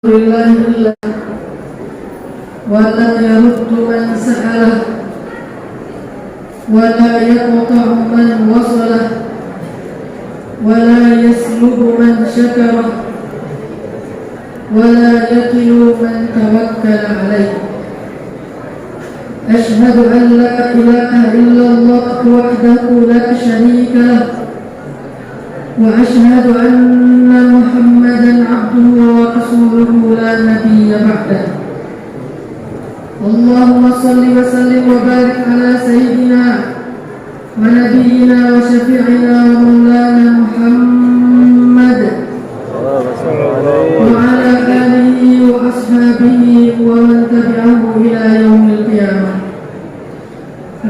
لله ولا يرد من سأله ولا يقطع من وصله ولا يسلب من شكره ولا يكل من توكل عليه. أشهد أن لا إله إلا الله وحده لا شريك له وأشهد أن محمدا عبده ورسوله لا نبي بعده. اللهم صل وسلم وبارك على سيدنا ونبينا وشفيعنا ومولانا محمد وعلى آله وأصحابه ومن تبعه إلى يوم القيامة.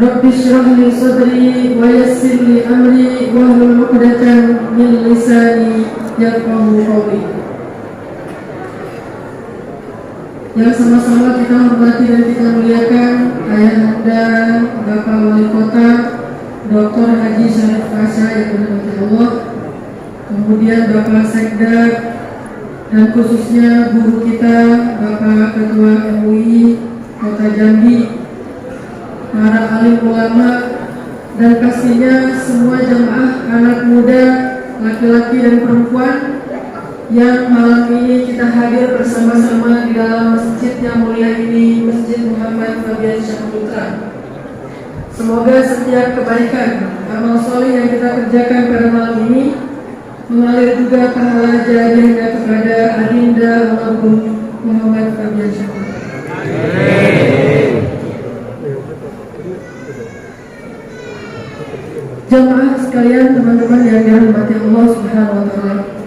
رب اشرح لي صدري ويسر لي أمري واحلل عقدة من لساني يفقهوا قولي. Yang sama-sama kita hormati dan kita muliakan Ayahanda Bapak Wali Kota Dr. Haji Syarif Pasha yang dirahmati Allah, kemudian Bapak Sekda, dan khususnya guru kita Bapak Ketua MUI Kota Jambi, para alim ulama, dan pastinya semua jamaah anak muda, laki-laki dan perempuan yang malam ini kita hadir bersama-sama di dalam masjid yang mulia ini, Masjid Muhammad Fabian Syahputra. Semoga setiap kebaikan, amal soleh yang kita kerjakan pada malam ini mengalir juga pahala jariahnya kepada Adinda almarhum Muhammad Fabian Syahputra. Jamaah sekalian, teman-teman yang dirahmati Allah Subhanahu wa taala.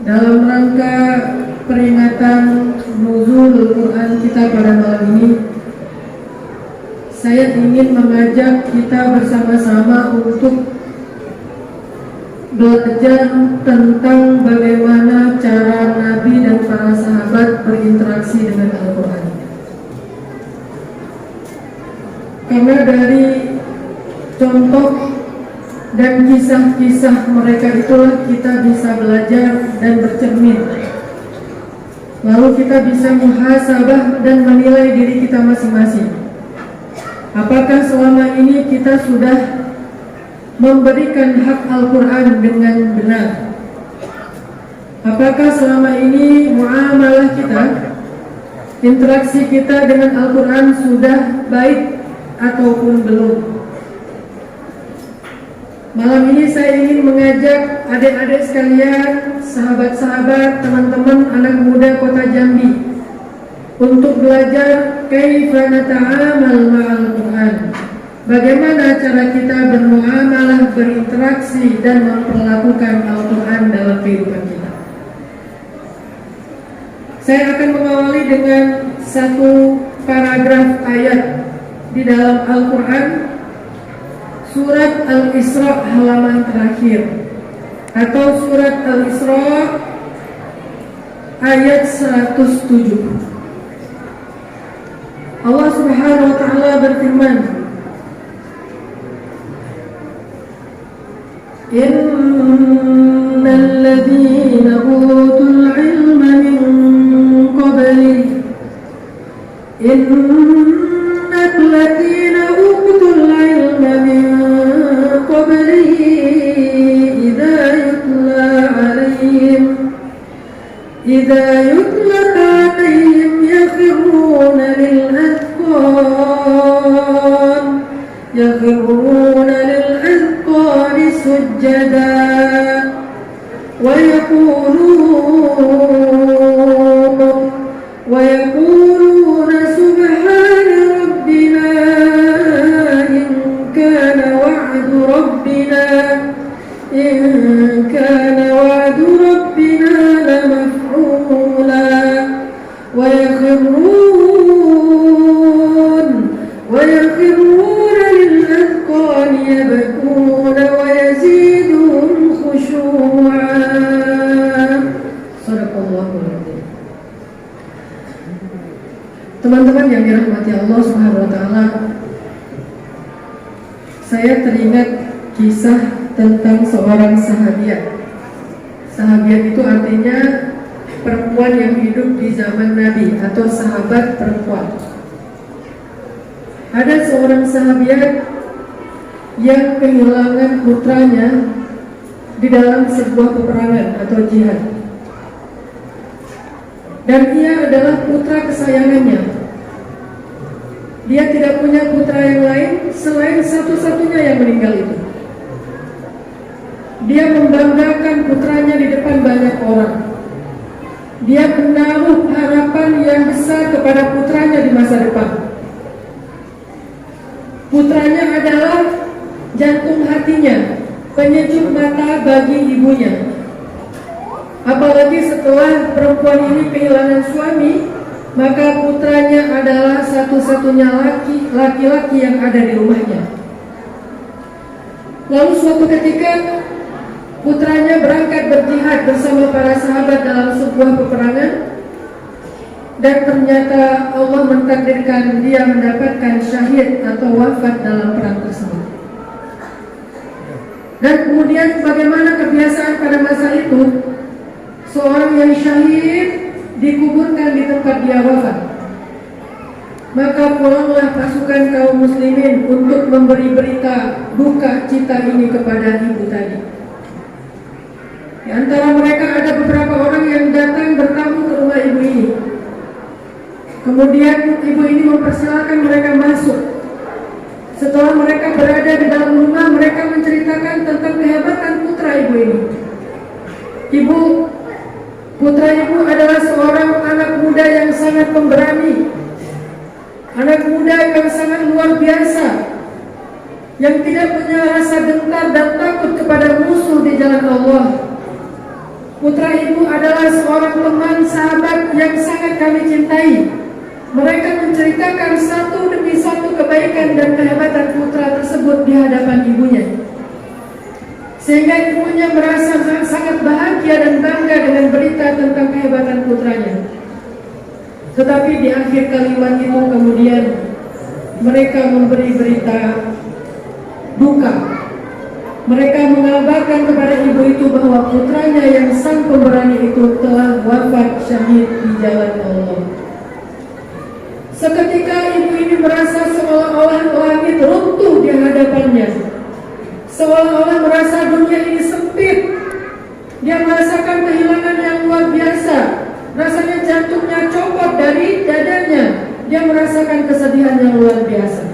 Dalam rangka peringatan nuzul Quran kita pada malam ini, saya ingin mengajak kita bersama-sama untuk belajar tentang bagaimana cara Nabi dan para sahabat berinteraksi dengan Al-Quran. Karena dari contoh dan kisah-kisah mereka itulah kita bisa belajar dan bercermin. Lalu kita bisa muhasabah dan menilai diri kita masing-masing. Apakah selama ini kita sudah memberikan hak Al-Quran dengan benar? Apakah selama ini muamalah kita, interaksi kita dengan Al-Quran sudah baik ataupun belum? Malam ini saya ingin mengajak adik-adik sekalian, sahabat-sahabat, teman-teman anak muda Kota Jambi untuk belajar kaifa nata'amal ma'al Quran. Bagaimana cara kita bermuamalah, berinteraksi dan memperlakukan Al-Quran dalam kehidupan kita. Saya akan mengawali dengan satu paragraf ayat di dalam Al-Quran, Surat Al-Isra halaman terakhir, atau Surat Al-Isra ayat 107. Allah Subhanahu wa ta'ala berfirman, Innal ladzina utul ilma min qabli Innal ladzina utul ilma min qablihi idza yutla alaihim yakhruna lil azqani sujada wa yaquluna subhana rabbina in kana wa'du rabbina lamaf'ula wa yakhruna lil azqani yabkuna wa yaziduhum khushu'a. Sadaqallahul adzim. Teman-teman yang dirahmati Allah Subhanahu wa taala, saya teringat kisah tentang seorang sahabiat. Sahabiat itu artinya perempuan yang hidup di zaman Nabi atau sahabat perempuan. Ada seorang sahabiat yang kehilangan putranya di dalam sebuah peperangan atau jihad. Dan ia adalah putra kesayangannya. Dia tidak punya putra yang lain selain satu-satunya yang meninggal itu. Dia membanggakan putranya di depan banyak orang. Dia menaruh harapan yang besar kepada putranya di masa depan. Putranya adalah jantung hatinya, penyejuk mata bagi ibunya. Apalagi setelah perempuan ini kehilangan suami, maka putranya adalah satu-satunya laki-laki yang ada di rumahnya. Lalu suatu ketika putranya berangkat berjihad bersama para sahabat dalam sebuah peperangan, dan ternyata Allah mentakdirkan dia mendapatkan syahid atau wafat dalam perang tersebut. Dan kemudian bagaimana kebiasaan pada masa itu, seorang yang syahid dikuburkan di tempat dia wafat. Maka pulanglah pasukan kaum muslimin untuk memberi berita duka cita ini kepada ibu tadi. Di antara mereka ada beberapa orang yang datang bertamu ke rumah ibu ini. Kemudian ibu ini mempersilahkan mereka masuk. Setelah mereka berada di dalam rumah, mereka menceritakan tentang kehebatan putra ibu ini. Putra ibu adalah seorang anak muda yang sangat pemberani, anak muda yang sangat luar biasa, yang tidak punya rasa gentar dan takut kepada musuh di jalan Allah. Putra ibu adalah seorang teman sahabat yang sangat kami cintai. Mereka menceritakan satu demi satu kebaikan dan kehebatan putra tersebut di hadapan ibunya, sehingga ibunya merasa sangat bahagia dan bangga dengan berita tentang kehebatan putranya. Tetapi di akhir kalimat itu kemudian mereka memberi berita duka. Mereka mengabarkan kepada ibu itu bahwa putranya yang sang pemberani itu telah wafat syahid di jalan Allah. Seketika ibu ini merasa seolah-olah langit runtuh di hadapannya, seolah-olah merasa dunia ini sempit. Dia merasakan kehilangan yang luar biasa. Rasanya jantungnya copot dari dadanya. Dia merasakan kesedihan yang luar biasa.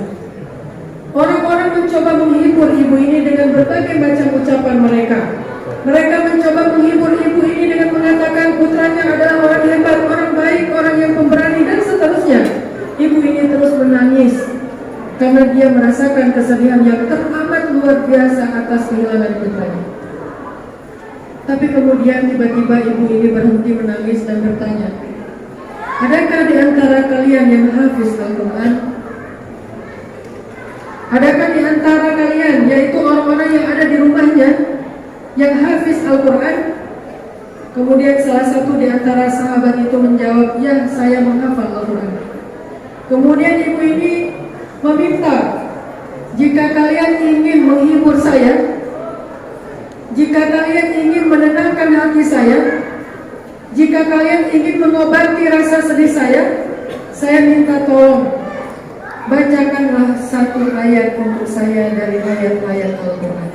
Orang-orang mencoba menghibur ibu ini dengan berbagai macam ucapan mereka. Mereka mencoba menghibur ibu ini dengan mengatakan putranya adalah orang hebat, orang baik, orang yang pemberani, dan seterusnya. Ibu ini terus menangis karena dia merasakan kesedihan yang teramat luar biasa atas kehilangan putranya. Tapi kemudian tiba-tiba ibu ini berhenti menangis dan bertanya, adakah di antara kalian yang hafiz Al-Quran? Adakah di antara kalian, yaitu orang-orang yang ada di rumahnya, yang hafiz Al-Quran? Kemudian salah satu di antara sahabat itu menjawab, ya, saya menghafal Al-Quran. Kemudian ibu ini meminta, jika kalian ingin menghibur saya, jika kalian ingin menenangkan hati saya, jika kalian ingin mengobati rasa sedih saya minta tolong bacakanlah satu ayat untuk saya dari ayat-ayat Al-Quran.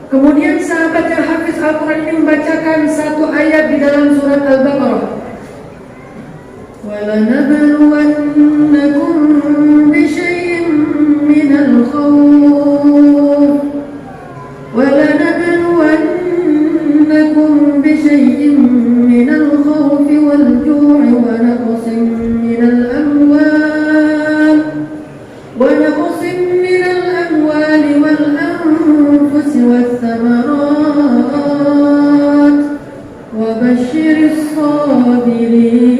Kemudian sahabat yang hafiz Al-Quran ini membacakan satu ayat di dalam surat Al-Baqarah. وَلَنَبْلُوَنَّكُمْ بِشَيْءٍ مِّنَ الْخَوْفِ وَلَنَبْلُوَنَّكُمْ بِشَيْءٍ مِّنَ الْخَوْفِ وَالْجُوعِ وَنَقْصٍ مِّنَ الْأَمْوَالِ وَالْأَنفُسِ وَالثَّمَرَاتِ وَبَشِّرِ الصَّابِرِينَ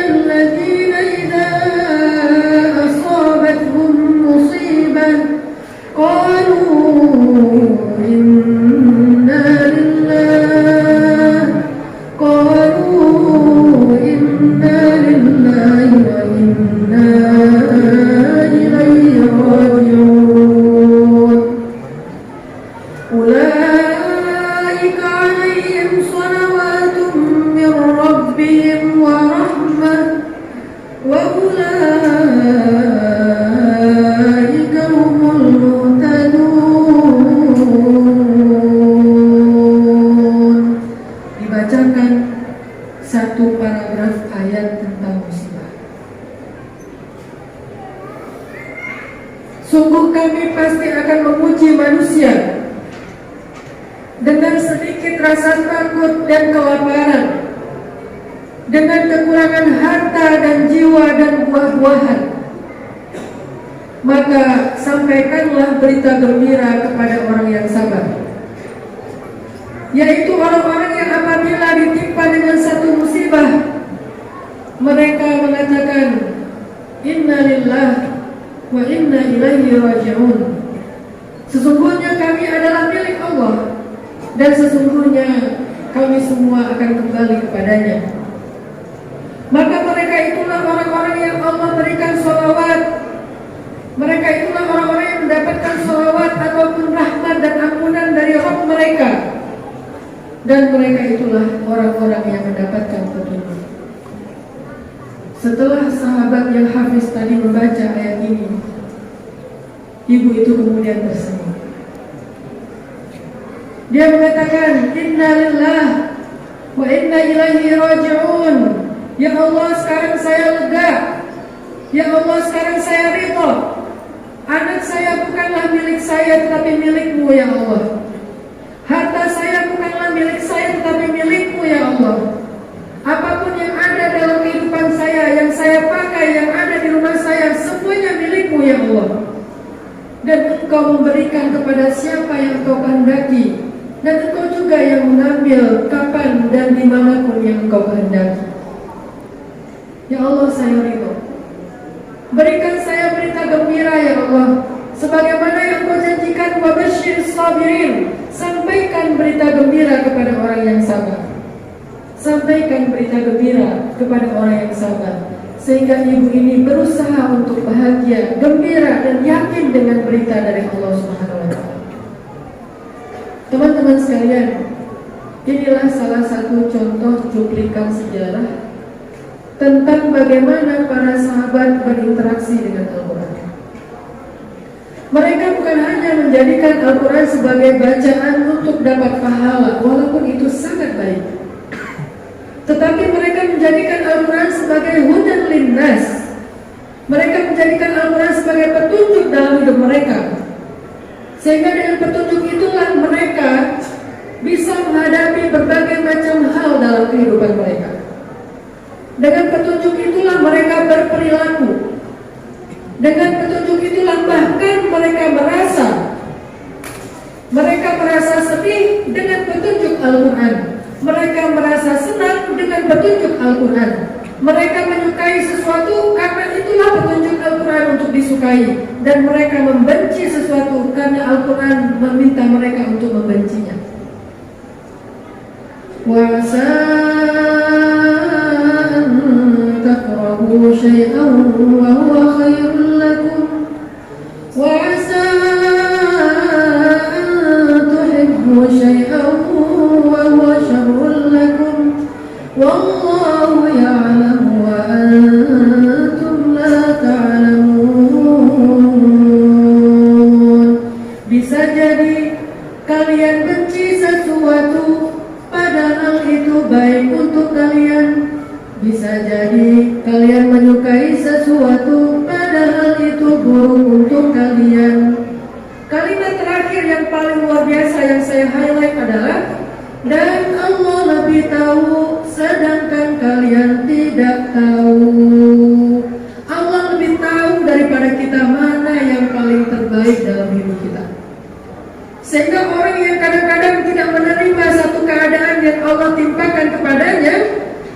الذين إذا أصابتهم مصيبة قالوا إنا لله وإنا إليه راجعون. membacakan satu paragraf ayat tentang musibah. Sungguh kami pasti akan memuji manusia dengan sedikit rasa takut dan kelaparan, dengan kekurangan harta dan jiwa dan buah-buahan. Maka sampaikanlah berita gembira kepada orang yang sabar, yaitu orang-orang yang apabila ditimpa dengan satu musibah, mereka mengatakan inna lillahi wa inna ilaihi raji'un. Sesungguhnya kami adalah milik Allah dan sesungguhnya kami semua akan kembali kepadanya. Maka mereka itulah orang-orang yang Allah berikan sholawat. Mereka itulah orang-orang yang mendapatkan sholawat ataupun rahmat dan ampunan dari Rabb mereka. Dan mereka itulah orang-orang yang mendapatkan petunjuk. Setelah sahabat yang hafiz tadi membaca ayat ini, ibu itu kemudian tersenyum. Dia mengatakan, inna lillah wa inna ilaihi raji'un. Ya Allah, sekarang saya lega. Ya Allah, sekarang saya ridha. Anak saya bukanlah milik saya tetapi milik-Mu ya Allah. Harta saya bukanlah milik saya tetapi milik-Mu ya Allah. Apapun yang ada dalam kehidupan saya, yang saya pakai, yang ada di rumah saya, semuanya milik-Mu ya Allah. Dan Engkau memberikan kepada siapa yang Engkau kehendaki, dan Engkau juga yang mengambil kapan dan dimanapun yang Engkau kehendaki. Ya Allah, saya ridho. Berikan saya berita gembira ya Allah, sebagaimana yang Engkau janjikan, wa basyir sabirin. Sampaikan berita gembira kepada orang yang sabar. Sampaikan berita gembira kepada orang yang sabar, sehingga ibu ini berusaha untuk bahagia, gembira dan yakin dengan berita dari Allah Subhanahu wa taala. Teman-teman sekalian, inilah salah satu contoh cuplikan sejarah tentang bagaimana para sahabat berinteraksi dengan Al-Quran. Mereka bukan hanya menjadikan Al-Quran sebagai bacaan untuk dapat pahala, walaupun itu sangat baik, tetapi mereka menjadikan Al-Quran sebagai hudan linnas. Mereka menjadikan Al-Quran sebagai petunjuk dalam hidup mereka, sehingga dengan petunjuk itulah mereka bisa menghadapi berbagai macam hal dalam kehidupan mereka. Dengan petunjuk itulah mereka berperilaku. Dengan petunjuk itulah bahkan mereka merasa sedih dengan petunjuk Al-Quran. Mereka merasa senang dengan petunjuk Al-Quran. Mereka menyukai sesuatu karena itulah petunjuk Al-Quran untuk disukai. Dan mereka membenci sesuatu karena Al-Quran meminta mereka untuk membencinya. تكرهوا شيئا وهو خير لكم وعسى أن تحبوا شيئا وهو شر لكم والله يعلم وأنتم لا تعلمون. Bisa jadi kalian benci sesuatu padahal itu baik untuk kalian. Bisa jadi kalian menyukai sesuatu padahal itu buruk untuk kalian. Kalimat terakhir yang paling luar biasa yang saya highlight adalah, dan Allah lebih tahu sedangkan kalian tidak tahu. Allah lebih tahu daripada kita mana yang paling terbaik dalam hidup kita. Sehingga orang yang kadang-kadang tidak menerima satu keadaan yang Allah timpakan kepadanya,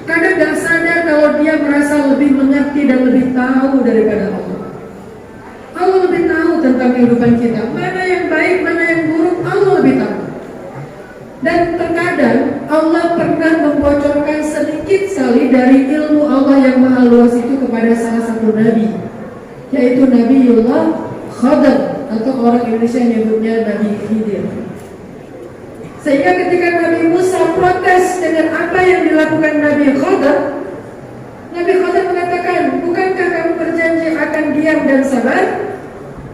kadang gak sadar kalau dia merasa lebih mengerti dan lebih tahu daripada Allah. Allah lebih tahu tentang kehidupan kita. Mana yang baik, mana yang buruk, Allah lebih tahu. Dan terkadang Allah pernah membocorkan sedikit sekali dari ilmu Allah yang maha luas itu kepada salah satu nabi, yaitu Nabiullah Khadir, atau orang Indonesia menyebutnya Nabi Khidir. Sehingga ketika Nabi Musa protes dengan apa yang dilakukan Nabi Khadir, Nabi Khadir mengatakan, bukankah kamu berjanji akan diam dan sabar?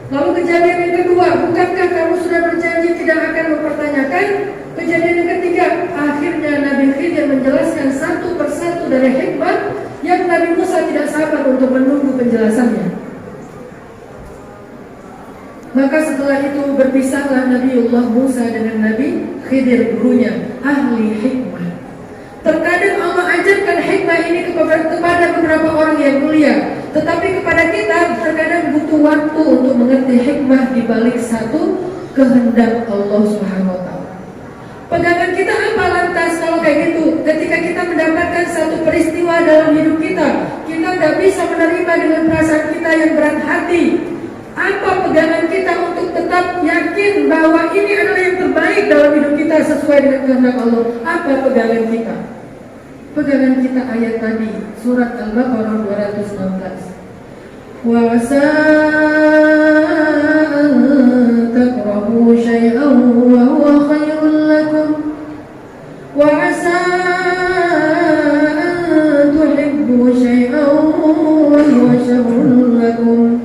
Lalu kejadian yang kedua, bukankah kamu sudah berjanji tidak akan mempertanyakan? Kejadian yang ketiga, akhirnya Nabi Khidir menjelaskan satu persatu dari hikmah yang Nabi Musa tidak sabar untuk menunggu penjelasannya. Maka setelah itu berpisahlah Nabiullah Musa dengan Nabi Khidir, gurunya, ahli hikmah. Terkadang Allah ajarkan hikmah ini kepada beberapa orang yang mulia, tetapi kepada kita terkadang butuh waktu untuk mengerti hikmah di balik satu kehendak Allah Subhanahu wa Ta'ala. Pegangan kita apa lantas kalau kayak gitu? Ketika kita mendapatkan satu peristiwa dalam hidup kita nggak bisa menerima dengan perasaan kita yang berat hati. Apa pegangan kita untuk tetap yakin bahwa ini adalah yang terbaik dalam hidup kita sesuai dengan kehendak Allah? Apa pegangan kita? Pegangan kita ayat tadi, surat Al-Baqarah 216. Wa asa an takrahu syai'an wa huwa khairul lakum wa asa an tuhibbu syai'an wa huwa syarrul lakum.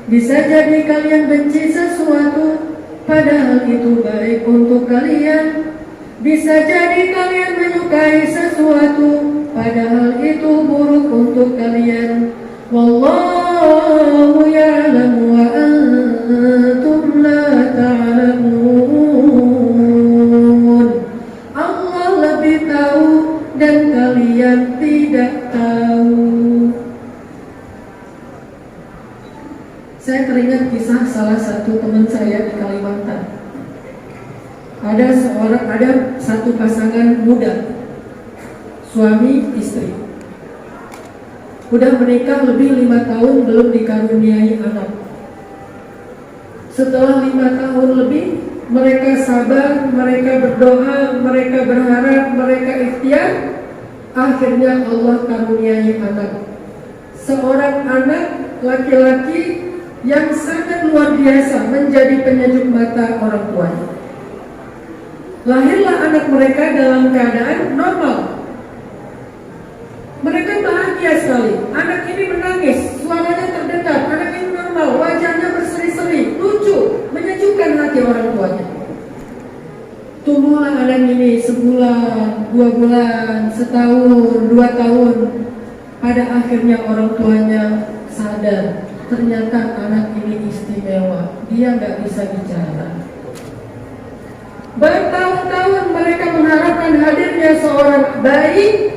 Bisa jadi kalian benci sesuatu padahal itu baik untuk kalian. Bisa jadi kalian menyukai sesuatu padahal itu buruk untuk kalian. Wallahu ya'lamu wa antum la ta'lamun. Allah lebih tahu dan kalian tidak tahu. Saya teringat kisah salah satu teman saya di Kalimantan. Ada satu pasangan muda, suami istri, udah menikah lebih 5 tahun belum dikaruniai anak. Setelah 5 tahun lebih, mereka sabar, mereka berdoa, mereka berharap, mereka ikhtiar. Akhirnya Allah karuniai anak, seorang anak laki-laki yang sangat luar biasa, menjadi penyejuk mata orang tuanya. Lahirlah anak mereka dalam keadaan normal. Mereka bahagia sekali. Anak ini menangis, suaranya terdengar. Anak ini normal, wajahnya berseri-seri, lucu, menyejukkan hati orang tuanya. Tumbuhlah anak ini sebulan, 2 bulan, setahun, 2 tahun. Pada akhirnya orang tuanya sadar, ternyata anak ini istimewa. Dia nggak bisa bicara. Bertahun-tahun mereka mengharapkan hadirnya seorang bayi.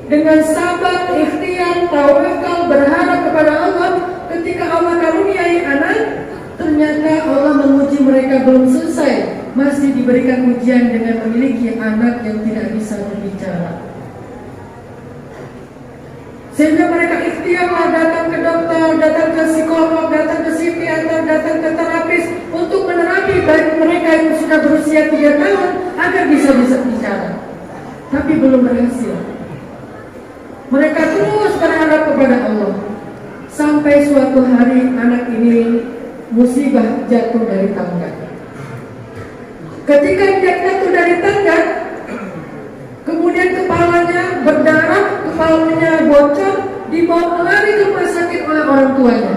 Dengan sabar, ikhtiar, tawakal, berharap kepada Allah. Ketika Allah karuniai anak, ternyata Allah menguji mereka belum selesai, masih diberikan ujian dengan memiliki anak yang tidak bisa berbicara. Sehingga mereka ikhtiarlah datang ke dokter, datang ke psikolog, datang ke psikiater, datang ke terapis untuk menerapi bagi mereka yang sudah berusia 3 tahun agar bisa bicara. Tapi belum berhasil. Mereka terus berharap kepada Allah. Sampai suatu hari anak ini musibah jatuh dari tangga. Ketika dia jatuh dari tangga, kemudian kepalanya berdarah, kepalanya bocor, dibawa lari ke rumah sakit oleh orang tuanya.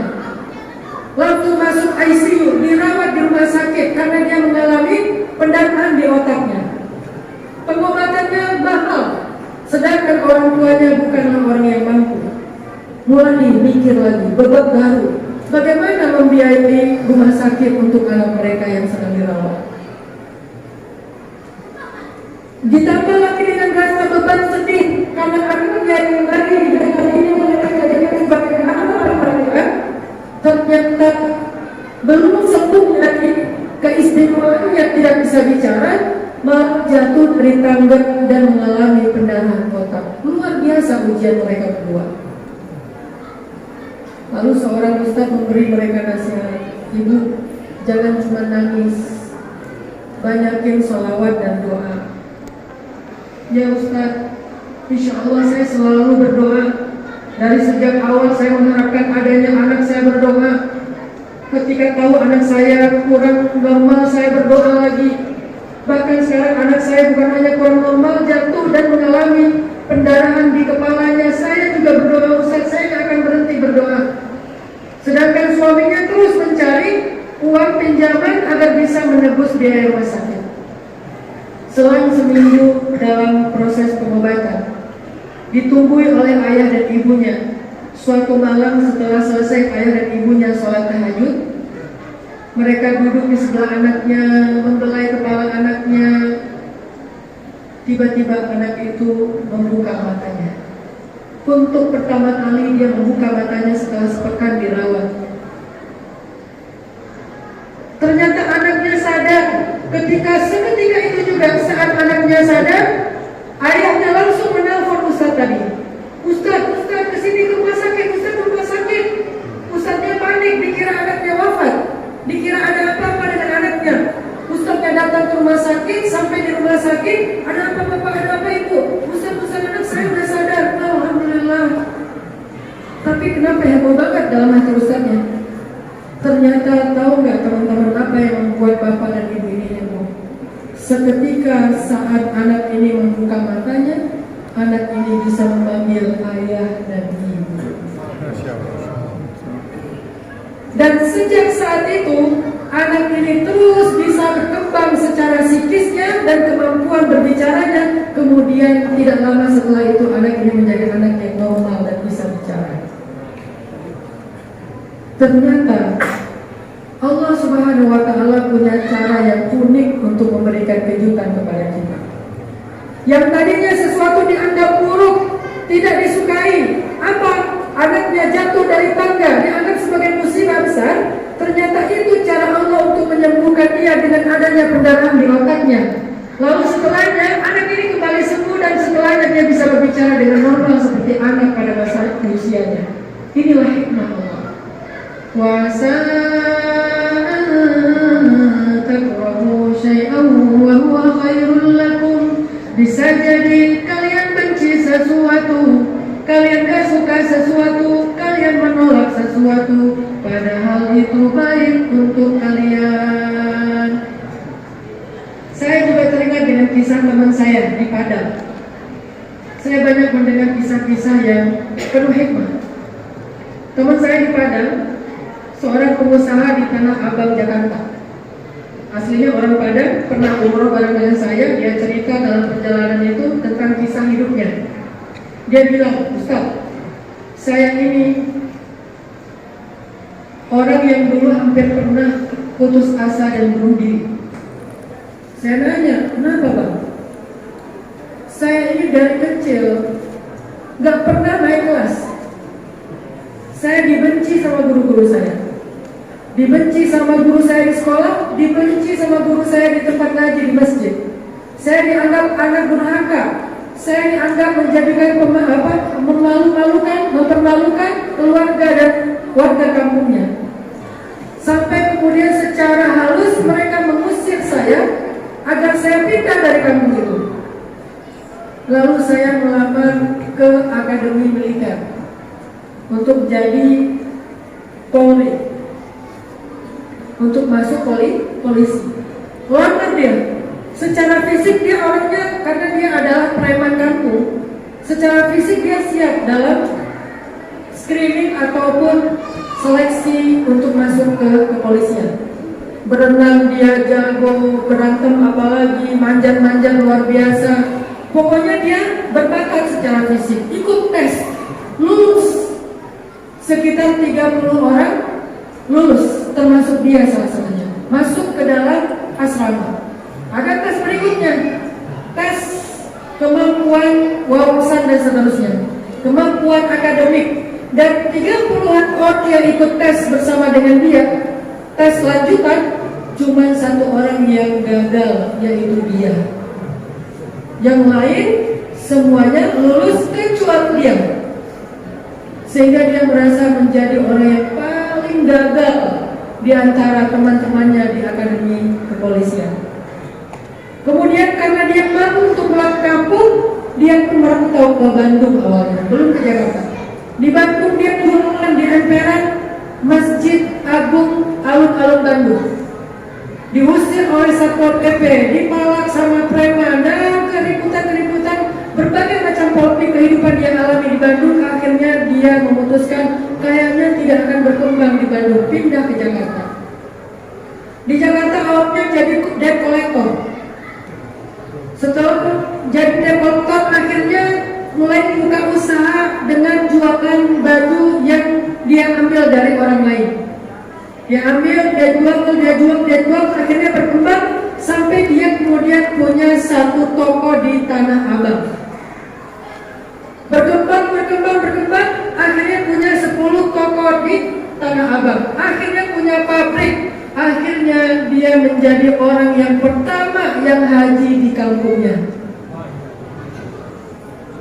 Langsung masuk ICU, dirawat di rumah sakit karena dia mengalami pendarahan di otaknya. Pengobatannya mahal, sedangkan orang tuanya bukanlah orang yang mampu. Mulai mikir lagi, beban baru, bagaimana membiayai rumah sakit untuk anak mereka yang sedang dirawat. Ditambah lagi dengan rasa beban sedih karena anak yang lagi dengan ini mereka jadi sebagai anak mereka ternyata belum sembuh dari keistimewaan yang tidak bisa bicara, malah jatuh dari tangga dan mengalami pendarahan otak. Luar biasa ujian mereka berdua. Lalu seorang ustaz memberi mereka nasihat, ibu jangan cuma nangis, banyakin sholawat dan doa. Ya Ustaz, insya Allah saya selalu berdoa. Dari sejak awal saya mengharapkan adanya anak, saya berdoa. Ketika tahu anak saya kurang normal, saya berdoa lagi. Bahkan sekarang anak saya bukan hanya kurang normal, jatuh dan mengalami pendarahan di kepalanya. Saya juga berdoa, Ustaz, saya tidak akan berhenti berdoa. Sedangkan suaminya terus mencari uang pinjaman agar bisa menebus biaya rumah sakit. Selang seminggu dalam proses pengobatan, ditunggui oleh ayah dan ibunya. Suatu malam setelah selesai ayah dan ibunya sholat tahajud, mereka duduk di sebelah anaknya, membelai kepala anaknya. Tiba-tiba anak itu membuka matanya. Untuk pertama kali dia membuka matanya setelah sepekan dirawat. Ternyata anaknya sadar. Seketika itu juga saat anaknya sadar, ayahnya langsung menelpon Ustaz tadi. Ustaz kesini ke rumah sakit, Ustaz ke rumah sakit. Ustaznya panik, dikira anaknya wafat, dikira ada apa-apa dengan anaknya. Ustaznya datang ke rumah sakit, sampai di rumah sakit, ada apa bapak, ada apa ibu? Ustaz anak saya sudah sadar, alhamdulillah. Tapi kenapa heboh banget dalam hati Ustaznya? Ternyata tahu nggak teman-teman apa yang membuat bapak dan ibu ini heboh? Seketika saat anak ini membuka matanya, anak ini bisa memanggil ayah dan ibu. Dan sejak saat itu, anak ini terus bisa berkembang secara psikisnya dan kemampuan berbicaranya. Kemudian tidak lama setelah itu anak ini menjadi anak yang normal dan bisa bicara. Ternyata Allah Subhanahu wa Ta'ala punya cara yang unik untuk memberikan kejutan kepada kita. Yang tadinya sesuatu dianggap buruk, tidak disukai, apa? Anaknya jatuh dari tangga, dianggap sebagai musibah besar. Ternyata itu cara Allah untuk menyembuhkan dia dengan adanya pendarahan di otaknya. Lalu setelahnya anak ini kembali sembuh dan setelahnya dia bisa berbicara dengan normal seperti anak pada masa usianya. Inilah hikmah Allah. Wasa takrahu syai'an wa huwa khairul lakum. Bisa jadi kalian benci sesuatu, kalian gak suka sesuatu, kalian menolak sesuatu, padahal itu baik untuk kalian. Saya juga teringat dengan kisah teman saya di Padang. Saya banyak mendengar kisah-kisah yang penuh hikmah. Teman saya di Padang, seorang pengusaha di Tanah Abang, Jakarta. Aslinya orang Padang, pernah umroh bareng dengan saya. Dia cerita dalam perjalanan itu tentang kisah hidupnya. Dia bilang, Ustaz, saya ini orang yang dulu hampir pernah putus asa dan bunuh diri. Saya nanya, kenapa bang? Saya ini dari kecil gak pernah naik kelas. Saya dibenci sama guru-guru saya, dibenci sama guru saya di sekolah, dibenci sama guru saya di tempat ngaji di masjid. Saya dianggap anak durhaka. Saya dianggap menjadikan mempermalukan keluarga dan warga kampungnya. Sampai kemudian secara halus mereka mengusir saya agar saya pindah dari kampung itu. Lalu saya melamar ke Akademi Militer untuk jadi Polri, untuk masuk polisi. Lamar dia. Secara fisik dia orangnya, karena dia adalah preman kampung, secara fisik dia siap dalam screening ataupun seleksi untuk masuk ke kepolisian. Berenang dia jago, berantem apalagi, manjat-manjat luar biasa. Pokoknya dia berbakat secara fisik. Ikut tes, lulus. Sekitar 30 orang lulus, termasuk dia salah satunya. Masuk ke dalam asrama. Ada tes berikutnya, tes kemampuan wawasan dan seterusnya, kemampuan akademik. Dan 30-an orang yang ikut tes bersama dengan dia, tes lanjutan, cuma satu orang yang gagal, yaitu dia. Yang lain semuanya lulus kecuali dia. Sehingga dia merasa menjadi orang yang paling gagal di antara teman-temannya di akademi kepolisian. Kemudian karena dia mampu untuk pulang kampung, dia pun merantau ke Bandung awalnya, belum ke Jakarta. Di Bandung dia berjualan di emperan Masjid Agung Alun-Alun Bandung. Diusir oleh Satpol PP, dipalak sama preman, dan keributan, berbagai macam polemik kehidupan dia alami di Bandung. Akhirnya dia memutuskan kayaknya tidak akan berkembang di Bandung, pindah ke Jakarta. Di Jakarta awalnya jadi debt collector. Setelah jadi debt-collector, akhirnya mulai buka usaha dengan jualan baju yang dia ambil dari orang lain. Dia ambil, dia jual, akhirnya berkembang sampai dia kemudian punya satu toko di Tanah Abang. Berkembang, akhirnya punya 10 toko di Tanah Abang. Akhirnya punya pabrik. Akhirnya dia menjadi orang yang pertama yang haji di kampungnya.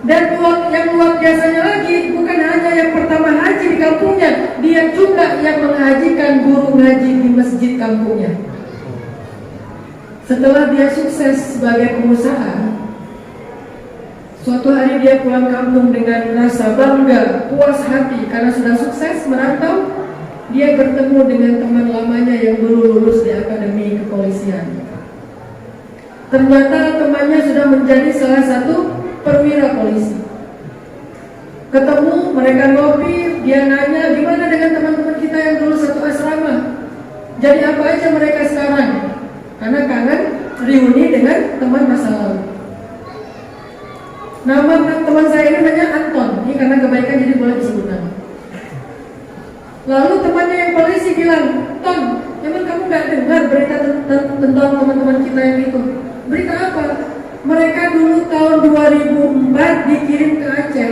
Dan yang luar biasanya lagi, bukan hanya yang pertama haji di kampungnya, dia juga yang menghajikan guru ngaji di masjid kampungnya. Setelah dia sukses sebagai pengusaha, suatu hari dia pulang kampung dengan rasa bangga, puas hati karena sudah sukses merantau. Dia bertemu dengan teman lamanya yang baru lulus di akademi kepolisian. Ternyata temannya sudah menjadi salah satu perwira polisi. Ketemu, mereka ngopi, dia nanya gimana dengan teman-teman kita yang dulu satu asrama, jadi apa aja mereka sekarang, karena kangen reuni dengan teman masa lalu. Nama teman saya ini namanya Anton, ini karena kebaikan jadi boleh disebut nama. Lalu temannya yang polisi bilang, Ton, emang kamu gak dengar berita tentang teman-teman kita yang itu? Berita apa? Mereka dulu tahun 2004 dikirim ke Aceh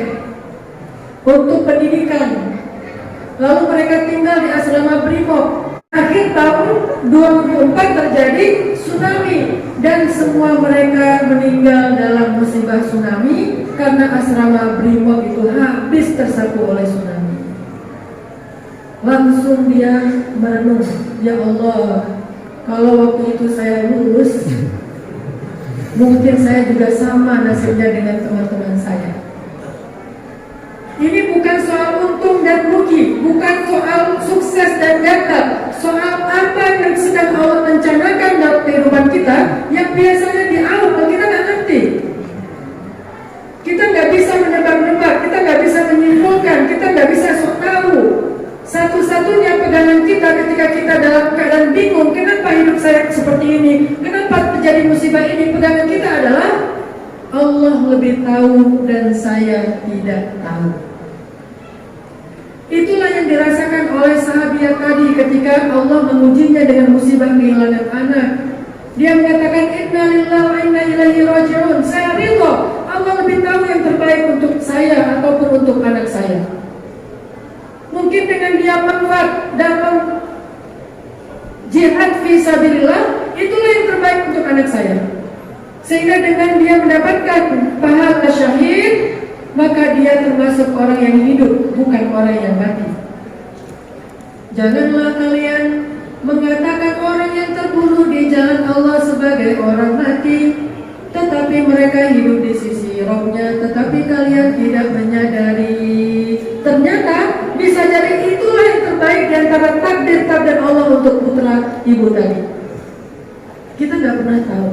untuk pendidikan. Lalu mereka tinggal di asrama Brimob. Akhir tahun 2004 terjadi tsunami dan semua mereka meninggal dalam musibah tsunami karena asrama Brimob itu habis tersapu oleh tsunami. Langsung dia merenung, ya Allah, kalau waktu itu saya lulus, mungkin saya juga sama nasibnya dengan teman-teman saya. Ini bukan soal untung dan rugi, bukan soal sukses dan gagal, soal apa yang sedang Allah rencanakan dalam kehidupan kita yang biasanya di awal kita nggak ngerti. Kita nggak bisa menebak-nebak, kita nggak bisa menyimpulkan, kita nggak bisa sok tahu. Satu-satunya pegangan kita ketika kita dalam keadaan bingung, kenapa hidup saya seperti ini, kenapa terjadi musibah ini, pegangan kita adalah Allah lebih tahu dan saya tidak tahu. Itulah yang dirasakan oleh sahabiat tadi ketika Allah mengujinya dengan musibah kehilangan anak. Dia mengatakan inna lillahi wa inna ilaihi raji'un. Saya ridho, Allah lebih tahu yang terbaik untuk saya ataupun untuk anak saya. Mungkin dengan dia manfaat dalam jihad fisabilillah, itulah yang terbaik untuk anak saya. Sehingga dengan dia mendapatkan pahala syahid, maka dia termasuk orang yang hidup, bukan orang yang mati. Janganlah kalian mengatakan orang yang terbunuh di jalan Allah sebagai orang mati, tetapi mereka hidup di sisi Rabb-Nya, tetapi kalian tidak menyadari. Ternyata bisa jadi itulah yang terbaik di antara takdir Allah untuk putra ibu tadi. Kita nggak pernah tahu.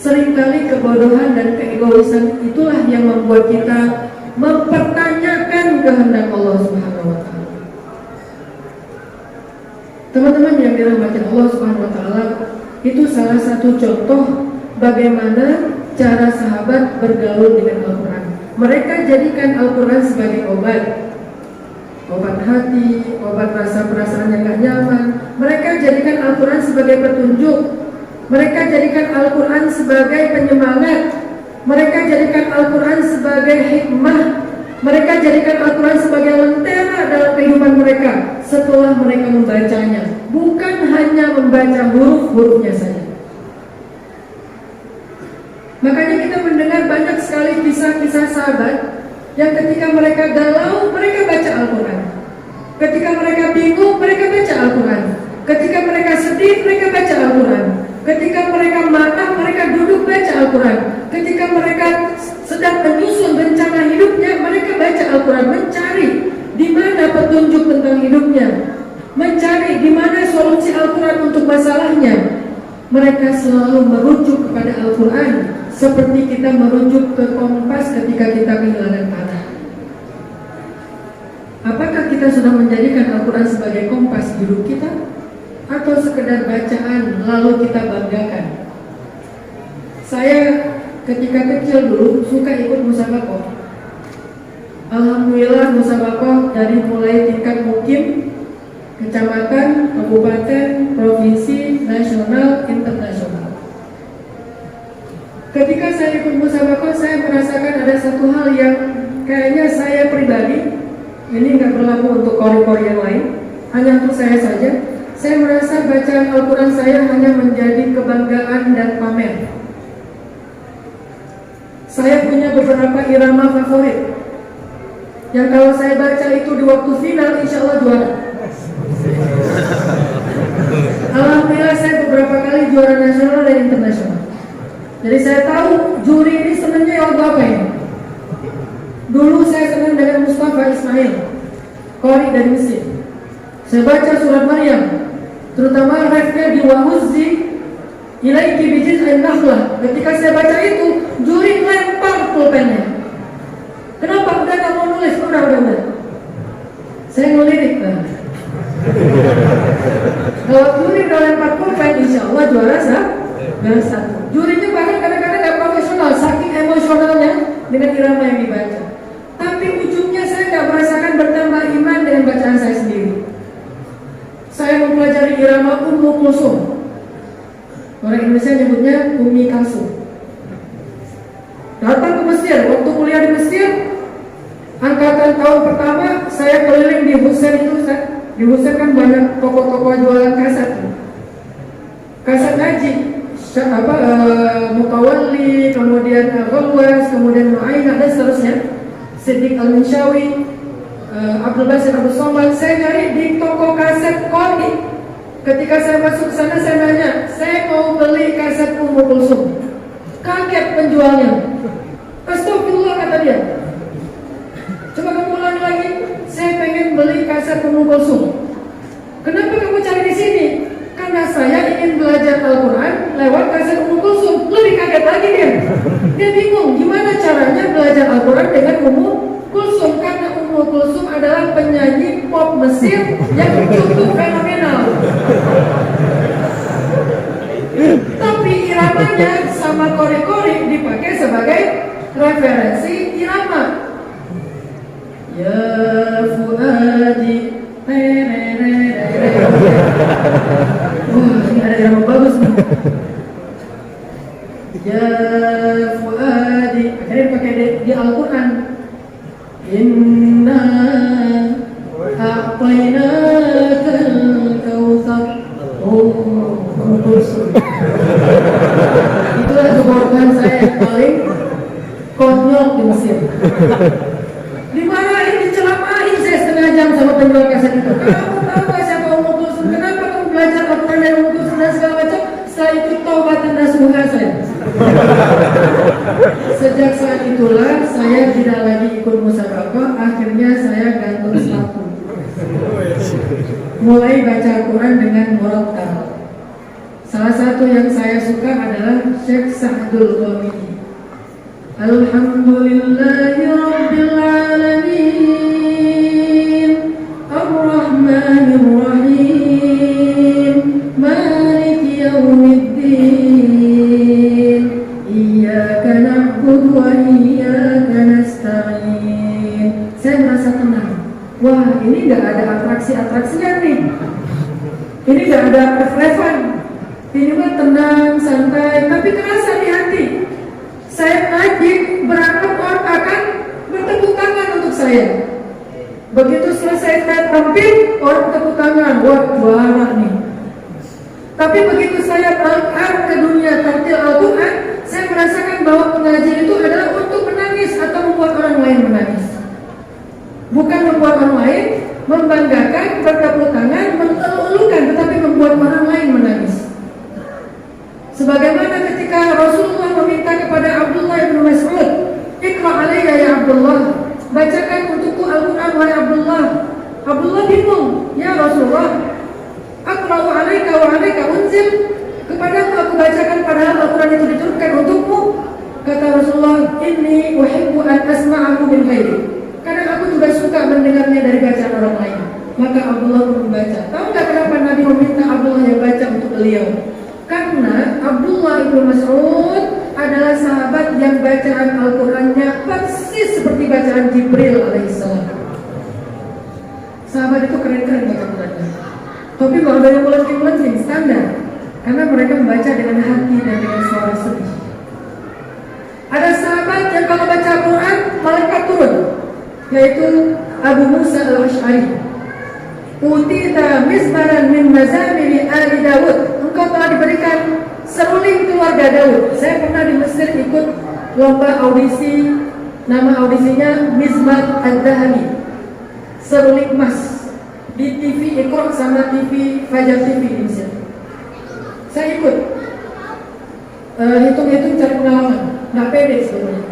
Seringkali kebodohan dan keegoisan itulah yang membuat kita mempertanyakan kehendak Allah Subhanahu wa taala. Teman-teman yang dirahmati Allah Subhanahu wa taala, itu salah satu contoh bagaimana cara sahabat bergaul dengan Al-Qur'an. Mereka jadikan Al-Quran sebagai obat hati, obat rasa perasaan yang gak nyaman. Mereka jadikan Al-Quran sebagai petunjuk. Mereka jadikan Al-Quran sebagai penyemangat. Mereka jadikan Al-Quran sebagai hikmah. Mereka jadikan Al-Quran sebagai lentera dalam kehidupan mereka setelah mereka membacanya. Bukan hanya membaca huruf-hurufnya saja. Makanya kita mendengar banyak sekali kisah-kisah sahabat yang ketika mereka galau, mereka baca Al-Quran. Ketika mereka bingung, mereka baca Al-Quran. Ketika mereka sedih, mereka baca Al-Quran. Ketika mereka marah, mereka duduk baca Al-Quran. Ketika mereka sedang menyusun rencana hidupnya, mereka baca Al-Quran, mencari di mana petunjuk tentang hidupnya, mencari di mana solusi Al-Quran untuk masalahnya. Mereka selalu merujuk kepada Al-Quran seperti kita merujuk ke kompas ketika kita kehilangan arah. Apakah kita sudah menjadikan Al-Quran sebagai kompas hidup kita? Atau sekedar bacaan lalu kita banggakan? Saya ketika kecil dulu suka ikut musabaqah. Alhamdulillah musabaqah dari mulai tingkat mukim, kecamatan, kabupaten, provinsi, nasional, internasional. Ketika saya ikut musabaqah, saya merasakan ada satu hal yang kayaknya saya pribadi, ini nggak berlaku untuk kori-kori yang lain, hanya untuk saya saja. Saya merasa bacaan Al-Quran saya hanya menjadi kebanggaan dan pamer. Saya punya beberapa irama favorit yang kalau saya baca itu di waktu final, insya Allah juara. Alhamdulillah saya beberapa kali juara nasional dan internasional. Jadi saya tahu juri ini senangnya lagu apa ini. Dulu saya senang dengan Mustafa Ismail, Qori dari Mesir. Saya baca surat Maryam, terutama refnya di Wahuzzi Ilaiki bijiz'in nakhlah. Ketika saya baca itu, juri lempar pulpennya. Kenapa? Udah gak mau nulis? Udah. Saya ngelirik kan. Kalau juri udah lempar pulpen, insya Allah juara satu. Jurinya bahkan kadang-kadang gak profesional, saking emosionalnya dengan irama yang dibaca. Tapi ujungnya saya gak merasakan bertambah iman dengan bacaan saya sendiri. Saya mempelajari irama Ummu Kulsum. Orang Indonesia nyebutnya Umi Kalsum. Datang ke Mesir, waktu kuliah di Mesir, angkatan tahun pertama saya keliling di Husain itu. Di Husain kan banyak toko-toko jualan kaset. Kaset ngaji, Mutawalli, kemudian Al-Ghawwas, kemudian Nu'ainah dan seterusnya. Siddiq Al-Minshawi, Abdul Basir Abdul Somad. Saya cari di toko kaset Qori. Ketika saya masuk sana, saya nanya, saya mau beli kaset Ummu Kulsum. Kaget penjualnya. Astagfirullah, kata dia. Coba kamu ulangi lagi. Saya pengen beli kaset Ummu Kulsum. Kenapa kamu cari di sini? Karena saya ingin belajar Al-Quran lewat kaset Ummu Kulsum. Lebih kaget lagi dia. Dia bingung gimana caranya belajar Al-Quran dengan Ummu Kulsum. Karena Ummu Kulsum adalah penyanyi pop Mesir yang cukup fenomenal. Tapi iramanya sama kori-kori dipakai sebagai referensi irama. Ya Fuadi. Wah, ini ada irama bagus nih. Ya Fuadi. Akhirnya dipakai di Al-Quran. Inna a'tainakal kautsar. Itulah keborkan saya yang paling konyol di Mesir. Dimarahin, dicelamahin saya setengah jam sama penjual kaset itu. Kamu tahu gak siapa Ummu Kulsum? Kenapa kamu belajar Al-Quran dari Ummu Kulsum dan segala macam? Setelah itu taubatan nasuha saya. Sejak saat itulah saya tidak lagi ikut musabaqah. Akhirnya saya gantung sepatu. Mulai baca Al-Quran dengan murattal. Salah satu yang saya suka adalah Syekh Sa'dul Ghamidi. Alhamdulillahi Rabbil Alamin, Ar-Rahmanir Rahim, Maliki Yawmiddin, Iyyaka na'budu wa iyyaka nasta'in. Saya merasa tenang. Wah, ini gak ada atraksi-atraksinya nih. Ini gak ada ref-refan. Ini mah tenang, santai, tapi terasa di hati. Saya ngaji, berharap orang akan bertepuk tangan untuk saya. Begitu selesai saya tampil, orang bertepuk tangan. Wah, juara nih. Tapi begitu saya bangkit ke dunia tartil Al-Quran, saya merasakan bahwa pengajian itu adalah untuk menangis atau membuat orang lain menangis. Bukan membuat orang lain membanggakan, bertepuk tangan, mengeluh-elukan, tetapi membuat orang lain menangis. Sebagaimana ketika Rasulullah meminta kepada Abdullah bin Mas'ud, "Iqra alayya ya Abdullah." Bacakan untukku Al-Quran wahai Abdullah. Abdullah bingung, "Ya Rasulullah, aqra'u alayka wa alayka unzil." Kepadamu aku bacakan padahal Al-Quran itu diturunkan untukmu. Kata Rasulullah, "Inni uhibbu an asma'ahu min ghairi." Kadang aku juga suka mendengarnya dari bacaan orang lain. Maka Abdullah pun membaca. Tahu nggak kenapa Nabi meminta Abdullah yang baca untuk beliau? Karena Abdullah bin Mas'ud adalah sahabat yang bacaan Al-Qurannya persis seperti bacaan Jibril alaihissalam. Sahabat itu keren-keren baca Qurannya. Tapi kalau dari melengking-melengking standar, karena mereka membaca dengan hati dan dengan suara sedih. Ada sahabat yang kalau baca Quran malaikat turun, yaitu Abu Musa al-Ash'ari. Utita mizmaran min mazamiri ali Dawud. Engkau telah diberikan seruling keluarga Daud. Saya pernah di Mesir ikut lomba audisi, nama audisinya Mizmar Ad-Dahabi, seruling emas, di TV Iqra sama TV Fajar TV di Mesir. Saya ikut, hitung-hitung cari pengalaman, nggak pede sebenarnya.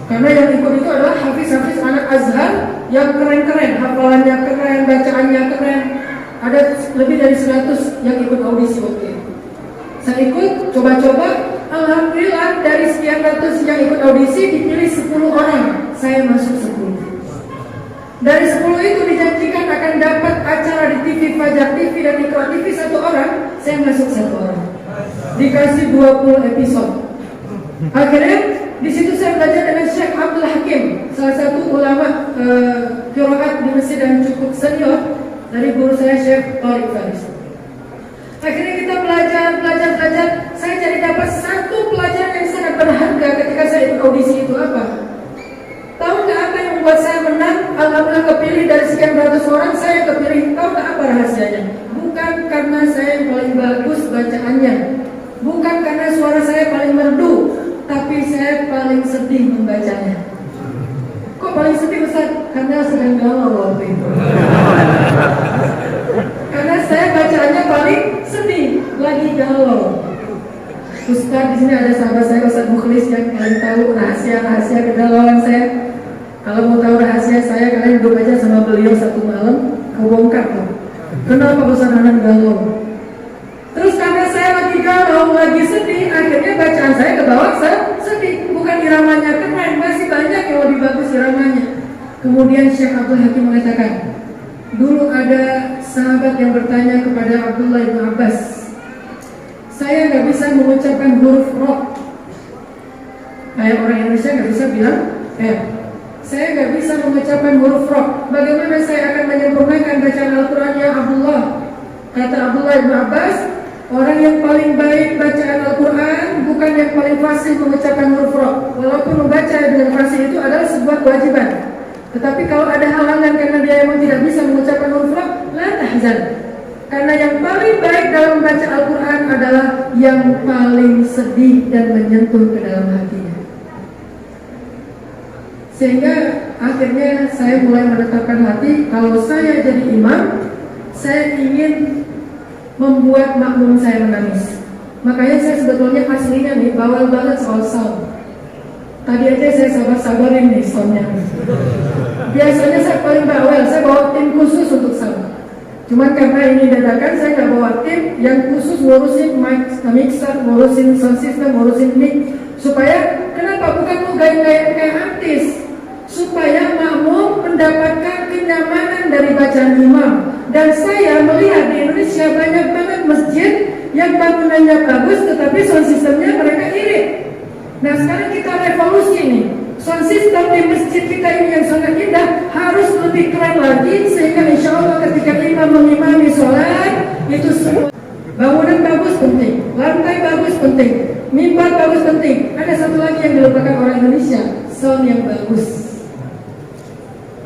Karena yang ikut itu adalah hafiz-hafiz anak Azhar yang keren-keren, hafalannya keren, bacaannya keren. Ada lebih dari 100 yang ikut audisi waktu itu. Saya ikut, coba-coba, alhamdulillah dari sekian ratus yang ikut audisi dipilih 10 orang, saya masuk 10. Dari 10 itu dijanjikan akan dapat acara di TV Fajar TV dan Iqra TV 1 orang, saya masuk 1 orang. Dikasih 20 episode. Akhirnya di situ saya belajar dengan Syekh Abdul Hakim, salah satu ulama qiraat di Mesir dan cukup senior, dari guru saya Syekh Tariq Faris. Akhirnya kita belajar. Saya jadi dapat satu pelajaran yang sangat berharga ketika saya ikut audisi itu apa? Tahu nggak apa yang membuat saya menang? Alhamdulillah kepilih dari sekian ratus orang, saya kepilih. Tahu nggak apa rahasianya? Bukan karena saya yang paling bagus bacaannya, bukan karena suara saya paling merdu, tapi saya paling sedih membacanya. Kok paling sedih Ustaz? Karena sedang galau waktu itu. Karena saya bacaannya paling sedih, lagi galau. Ustaz, di sini ada sahabat saya Ustaz Mukhlis yang kalian tahu rahasia kegalauan saya. Kalau mau tahu rahasia saya, kalian duduk aja sama beliau satu malam, kebongkar tuh. Kenapa Ustaz Hanan galau? Terus karena saya lagi galau, lagi sedih, akhirnya bacaan saya ke bawah sedih. Bukan iramanya keren, masih banyak yang lebih bagus iramanya. Kemudian Syekh Abdul Hakim mengatakan, dulu ada sahabat yang bertanya kepada Abdullah bin Abbas, saya nggak bisa mengucapkan huruf roh. Kayak orang Indonesia nggak bisa bilang saya nggak bisa mengucapkan huruf roh. Bagaimana saya akan menyempurnakan bacaan Al-Quran ya Abdullah? Kata Abdullah bin Abbas, orang yang paling baik bacaan Al-Quran bukan yang paling fasih mengucapkan huruf roh. Walaupun membaca dengan fasih itu adalah sebuah kewajiban, tetapi kalau ada halangan karena dia memang tidak bisa mengucapkan huruf roh, la tahzan. Karena yang paling baik dalam membaca Al-Quran adalah yang paling sedih dan menyentuh ke dalam hatinya. Sehingga akhirnya saya mulai menetapkan hati, kalau saya jadi imam, saya ingin membuat makmum saya menangis. Makanya saya sebetulnya aslinya nih bawel banget soal sound. Tadi aja saya sabar-sabarin nih soundnya. Biasanya saya paling bawel, saya bawa tim khusus untuk sound. Cuman karena ini dadakan, saya nggak bawa tim yang khusus ngurusin mic, mixer, ngurusin sound system, ngurusin mic. Supaya, kenapa? Bukan mau gaya-gaya kayak artis, supaya makmum mendapatkan kenyamanan dari bacaan imam. Dan saya melihat di Indonesia banyak banget masjid yang bangunannya bagus, tetapi sound systemnya mereka irit. Nah sekarang kita revolusi nih, sound system di masjid kita ini yang sangat indah harus lebih keren lagi, sehingga insya Allah ketika imam mengimami sholat itu semua bangunan bagus penting, lantai bagus penting, mimbar bagus penting. Ada satu lagi yang dilupakan orang Indonesia, sound yang bagus.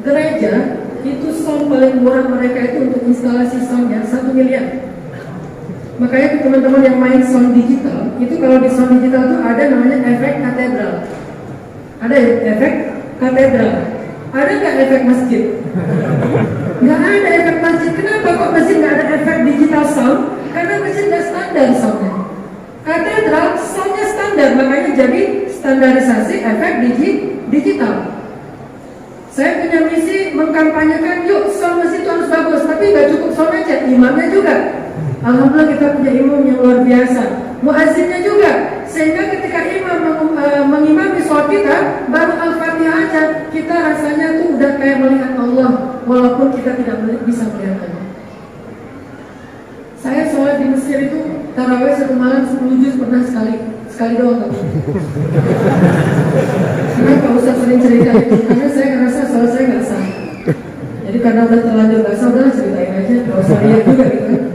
Gereja itu sound paling murah mereka itu untuk instalasi soundnya 1 miliar. Makanya teman-teman yang main sound digital, itu kalau di sound digital itu ada namanya efek katedral. Ada efek katedral. Ada nggak efek masjid? Nggak ada efek masjid. Kenapa kok masjid nggak ada efek digital sound? Karena masjid nggak standar soundnya. Katedral soundnya standar, makanya jadi standarisasi efek digital. Saya punya misi mengkampanyekan, yuk sound masjid itu harus bagus, tapi nggak cukup sound aja, imamnya juga. Alhamdulillah kita punya imam yang luar biasa, muazzinnya juga, sehingga ketika imam mengimami sholat kita, baru Al-Fatihah aja, kita rasanya tuh udah kayak melihat Allah, walaupun kita tidak bisa melihat Allah. Saya sholat di Mesir itu tarawih 1 malam 10 juz pernah sekali sekali doang tapi. Kenapa Ustaz sering cerita itu? Karena saya ngerasa soal saya nggak sah. Jadi karena udah terlanjur nggak sah, udah ceritain aja. Gak usah lihat juga gitu kan.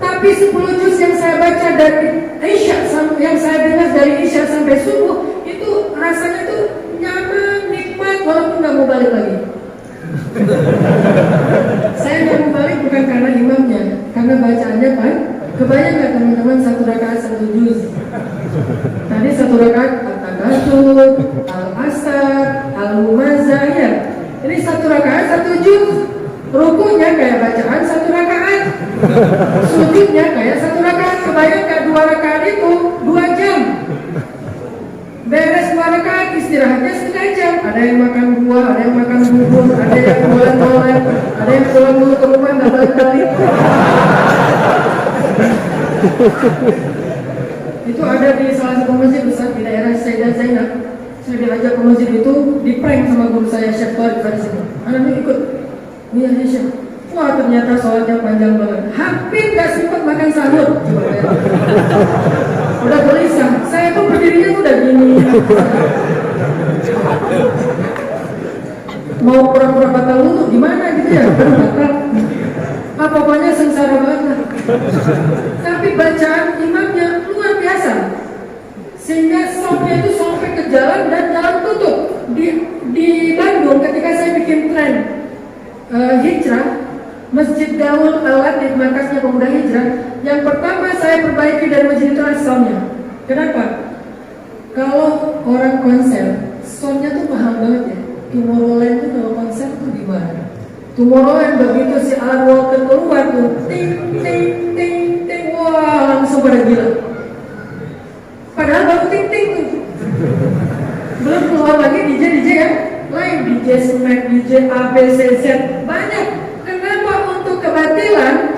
Tapi 10 juz yang saya baca dari Isya, yang saya dengar dari Isya sampai subuh, itu rasanya tuh nyaman, nikmat, walaupun nggak mau balik lagi. Saya nggak mau balik bukan karena imamnya, karena bacaannya kan. Kebayang nggak teman-teman 1 rakaat 1 juz? Tadi 1 rakaat At-Takatsur, Al-Asr, Al-Humazah ya. Ini 1 rakaat 1 juz. Rukunya kayak bacaan 1 rakaat, sujudnya kayak 1 rakaat. Kebayang nggak 2 rakaat itu 2 jam? Beres 2 rakaat, istirahatnya setengah jam. Ada yang makan buah, ada yang makan bubur, ada yang molen-molen, ada yang pulang dulu ke rumah nggak balik-balik. Itu ada di salah satu masjid besar di daerah Sayyidah Zainab. Saya diajak ke masjid itu, di-prank sama guru saya Syekh Farid dari sini. Anaknya ikut. Iya Syekh. Wah ternyata sholatnya panjang banget. Hampir gak sempat makan sahur. Udah gelisah. Saya tuh berdirinya udah gini. Mau pura-pura batal wudu gimana gitu ya? Batal. Pokoknya sengsara banget. Tapi bacaan imamnya luar biasa. Sehingga soundnya itu sampai ke jalan dan jalan tutup. Di Bandung ketika saya bikin tren hijrah, Masjid Daul Al-Latif, markasnya pemuda hijrah, yang pertama saya perbaiki dari masjid itu adalah soundnya. Kenapa? Kalau orang konser, soundnya tuh mahal banget ya. Tomorrowland tuh kalau konser tuh gimana? Tomorrowland begitu si Alan Walker keluar tuh, ting ting ting ting, wah langsung pada gila. Padahal baru ting ting tuh. Belum keluar lagi DJ yang lain, DJ Smack, DJ A, B, C, Z, banyak. Kenapa untuk kebatilan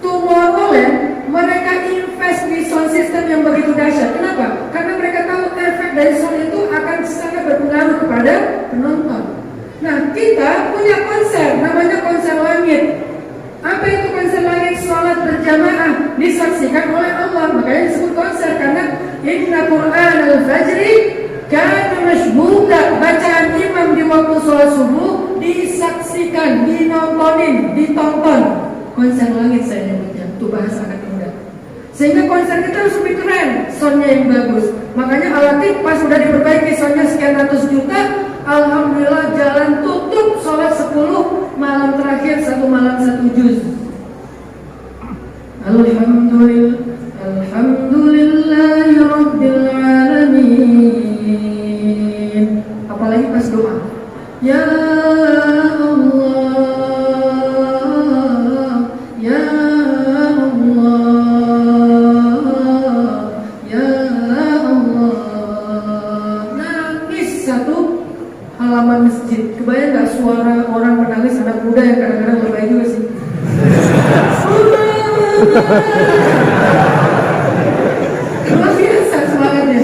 Tomorrowland mereka invest di sound system yang begitu dahsyat? Kenapa? Karena mereka tahu efek dari sound itu akan sangat berpengaruh kepada penonton. Nah, kita punya konser, namanya konser langit. Apa itu konser langit? Sholat berjamaah disaksikan oleh Allah. Makanya disebut konser, karena Inna Qur'an al-Fajri kana mashhuda. Bacaan imam di waktu sholat subuh disaksikan, dinontonin, ditonton. Konser langit saya nyebutnya, itu bahasa anak muda. Sehingga konser kita harus lebih keren, soundnya yang bagus. Makanya Al-Latif pas sudah diperbaiki soundnya sekian ratus juta, alhamdulillah jalan tutup sholat 10 malam terakhir 1 malam 1 juz. Alhamdulillahi Rabbil Alamin. Apalagi pas doa, Ya Allah, Ya Allah, Ya Allah. Nangis 1 halaman masjid. Kebayang gak suara orang menangis anak muda yang kadang-kadang lebay juga sih. Luar biasa semangatnya.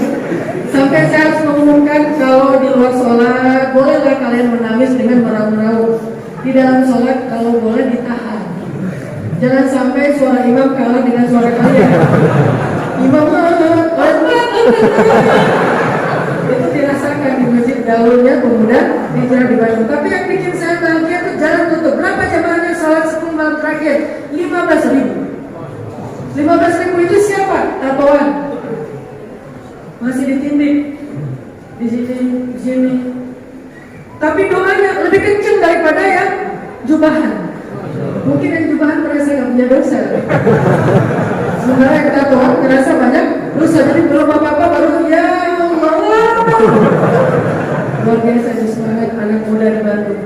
Sampai saya harus mengumumkan kalau di luar sholat bolehlah kalian menangis dengan meraung-raung. Di dalam sholat kalau boleh ditahan. Jangan sampai suara imam kalah dengan suara kalian. Imam itu dirasakan di masjid Daulnya pemuda hijrah di Bandung. Tapi yang bikin saya bahagia itu jalan tutup. Berapa jamaahnya sholat 10 malam terakhir? 15.000. 15.000 itu siapa? Tatoan. Masih ditindik. Di sini, di sini. Tapi doanya lebih kenceng daripada yang jubahan. Mungkin yang jubahan merasa gak punya dosa. Sementara yang tatoan merasa banyak dosa. Jadi belum apa-apa baru ya Allah. Luar biasa semangat anak muda di Bandung.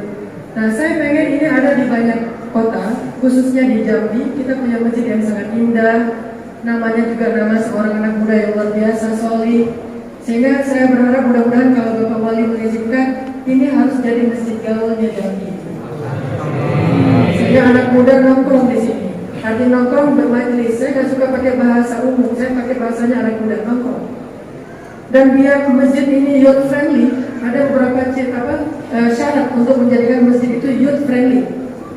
Nah, saya pengen ini ada di banyak kota, khususnya di Jambi. Kita punya masjid yang sangat indah. Namanya juga nama seorang anak muda yang luar biasa, solih. Sehingga saya berharap mudah-mudahan kalau Bapak Wali mengizinkan, ini harus jadi masjid gaulnya Jambi. Sehingga anak muda nongkrong di sini. Arti nongkrong bermajlis. Saya nggak suka pakai bahasa umum, saya pakai bahasanya anak muda nongkrong. Dan biar masjid ini youth friendly, ada beberapa syarat untuk menjadikan masjid itu youth friendly.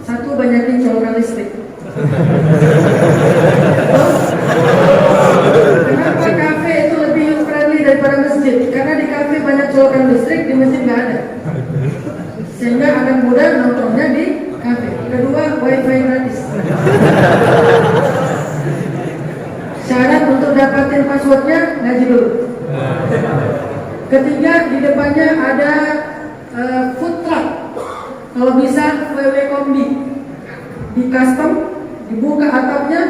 1, banyakin colokan listrik. Kenapa kafe itu lebih sehingga anak muda nongkrongnya di kafe. Kedua, wifi gratis. Syarat untuk dapatin passwordnya ngaji dulu. Ketiga, di depannya ada food truck. Kalau bisa VW kombi, di custom, dibuka atapnya,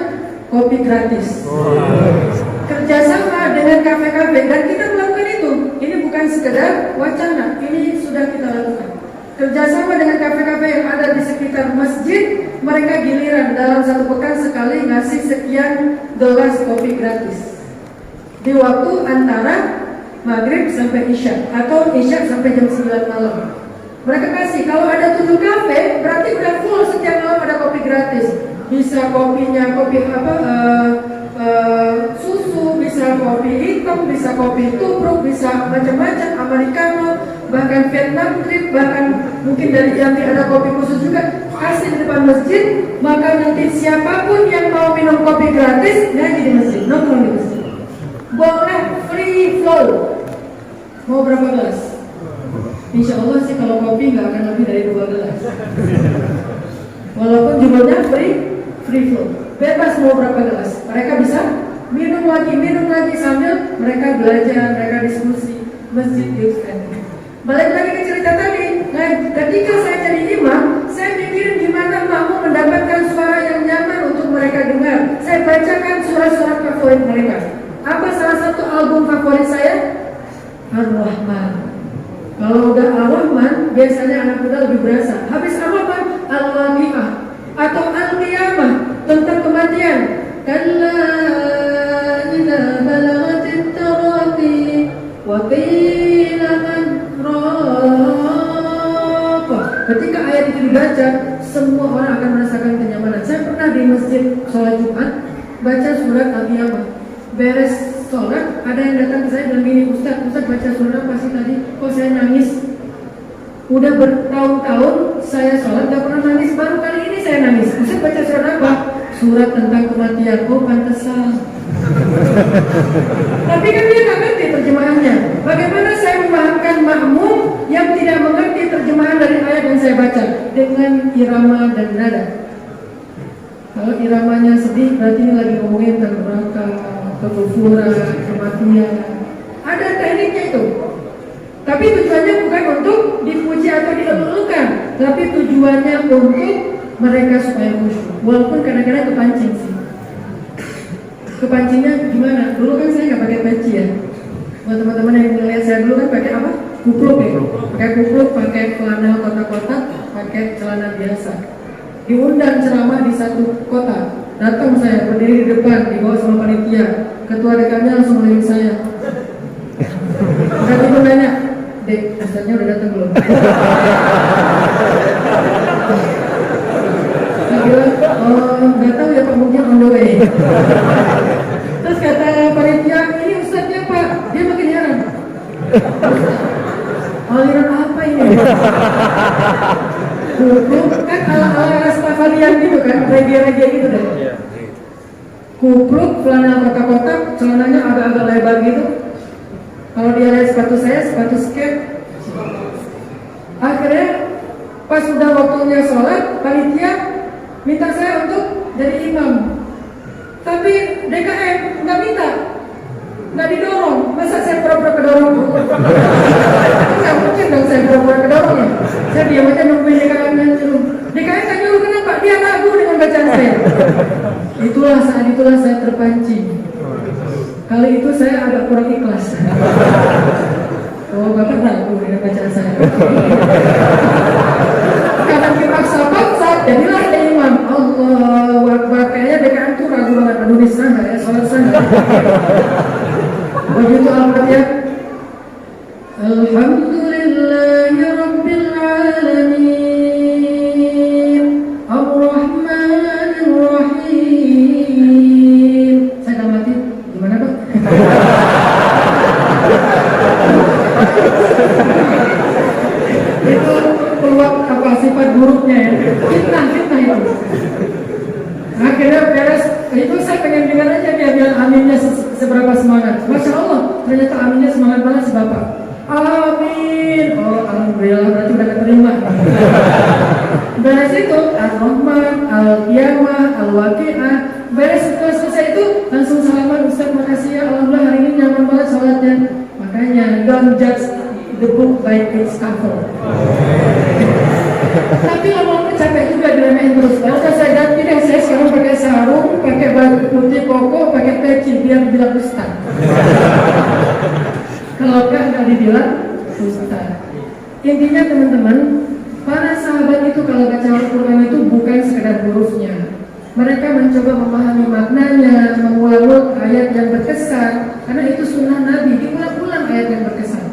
kopi gratis. Kerjasama dengan kafe-kafe, dan kita melakukan itu. Ini bukan sekedar wacana, ini sudah kita lakukan. Kerjasama dengan kafe-kafe yang ada di sekitar masjid, mereka giliran dalam satu pekan sekali ngasih sekian gelas kopi gratis di waktu antara maghrib sampai isya atau isya sampai jam 9 malam. Mereka kasih, kalau ada 7 kafe berarti udah full, setiap malam ada kopi gratis. Bisa kopinya kopi susu, bisa kopi hitam, bisa kopi tubruk, bisa macam-macam, americano, bahkan Vietnam trip, bahkan mungkin dari Jambi ada kopi khusus juga. Kasih di depan masjid, maka nanti siapapun yang mau minum kopi gratis ngaji di masjid, nongkrong di masjid. Boleh free flow. Mau berapa gelas? Insya Allah sih kalau kopi nggak akan lebih dari 2 gelas. Walaupun jumlahnya free flow, bebas mau berapa gelas. Mereka bisa minum lagi sambil mereka belajar, mereka diskusi. Masjid youth friendly. Balik lagi ke cerita tadi. Nah, ketika saya jadi imam, saya mikirin gimana makmum mendapatkan suara yang nyaman untuk mereka dengar. Saya bacakan surat-surat favorit mereka. Apa salah satu album favorit saya? Ar-Rahman. Kalau udah Ar-Rahman, biasanya anak muda lebih berasa. Habis Ar-Rahman, Al-Waqi'ah atau Al-Qiyamah, tentang kematian. Kalla idza balagatit taraqi wa qila man raqa. Ketika ayat itu dibaca, semua orang akan merasakan kenyamanan. Saya pernah di masjid sholat Jumat baca surat Al-Qiyamah. Beres sholat, ada yang datang ke saya dan gini, Ustaz baca surat apa sih tadi? Kok saya nangis? Udah bertahun-tahun saya sholat gak pernah nangis, baru kali ini saya nangis. Ustaz baca surat apa? Surat tentang kematian. Oh pantesan. Tapi kan dia gak ngerti terjemahannya. Bagaimana saya memahamkan makmum yang tidak mengerti terjemahan dari ayat yang saya baca dengan irama dan nada? Kalau iramanya sedih, berarti ini lagi ngomongin tentang neraka, kekufuran, kematian. Ada tekniknya itu. Tapi tujuannya bukan untuk dipuji atau dielulukan, tapi tujuannya untuk mereka supaya khusyuk. Walaupun kadang-kadang kepancing sih. Kepancingnya gimana? Dulu kan saya nggak pakai peci ya. Buat teman-teman yang melihat saya dulu kan pakai apa? Kupluk ya. Pakai kupluk, pakai flanel kotak-kotak, pakai celana biasa. Diundang ceramah di satu kota. Datang saya berdiri di depan, dibawa sama panitia. Ketua dekannya langsung melihat saya. Saat itu nanya, Dek, ustaznya udah datang belum? Saya bilang, oh nggak tahu ya Pak, mungkin on the way. Terus kata panitia, ini ustaznya Pak. Dia makin heran. Aliran apa ini? Kupluk kan ala-ala Rastafarian gitu kan, reggae-reggae gitu deh. Kupluk, celana kotak-kotak, celananya agak-agak lebar gitu. Kalau dia lihat sepatu saya, sepatu skate. Akhirnya pas sudah waktunya sholat, panitia minta saya untuk jadi imam. Tapi DKM nggak minta, nggak didorong. Masa saya pura-pura kedorong? Nggak mungkin dong saya pura-pura kedorong ya. Saya diam aja nungguin DKM yang nyuruh. DKM nggak nyuruh, kenapa? Dia kagum dengan bacaan saya. Saat itulah saya terpancing. Kali itu saya agak kurang ikhlas. Oh, Bapak ragu dengan bacaan saya. Karena dipaksa-paksa, jadilah ada imam. Allahu Akbar. Kayaknya DKM tuh ragu banget. Aduh, bisa nggak ya sholat sana? Begitu Al-Fatihah. Alhamdulillahi Rabbil Alamin Ar-Rahmanir Rahim. Saya udah mati. Gimana Pak? Itu keluar apa sifat buruknya ya. Fitnah itu. Akhirnya beres. Itu saya pengen dengar aja dia bilang aminnya seberapa semangat. Masya Allah, ternyata aminnya semangat banget si Bapak. Amin. Oh, alhamdulillah berarti udah keterima. Beres itu Ar-Rahman, Al-Qiyamah, Al-Waqi'ah. Beres setelah selesai itu langsung salaman, Ustaz makasih ya, alhamdulillah hari ini nyaman banget sholatnya. Makanya don't judge the book by its cover. Tapi lama-lama capek juga diremehin terus. Baru saya ganti deh, saya sekarang pakai sarung, pakai baju putih koko, pakai peci biar bilang Ustaz. Kalau nggak dibilang Ustaz. Intinya teman-teman, para sahabat itu kalau baca Al-Quran itu bukan sekedar hurufnya. Mereka mencoba memahami maknanya, mengulang-ulang ayat yang berkesan, karena itu sunnah Nabi, diulang-ulang ayat yang berkesan.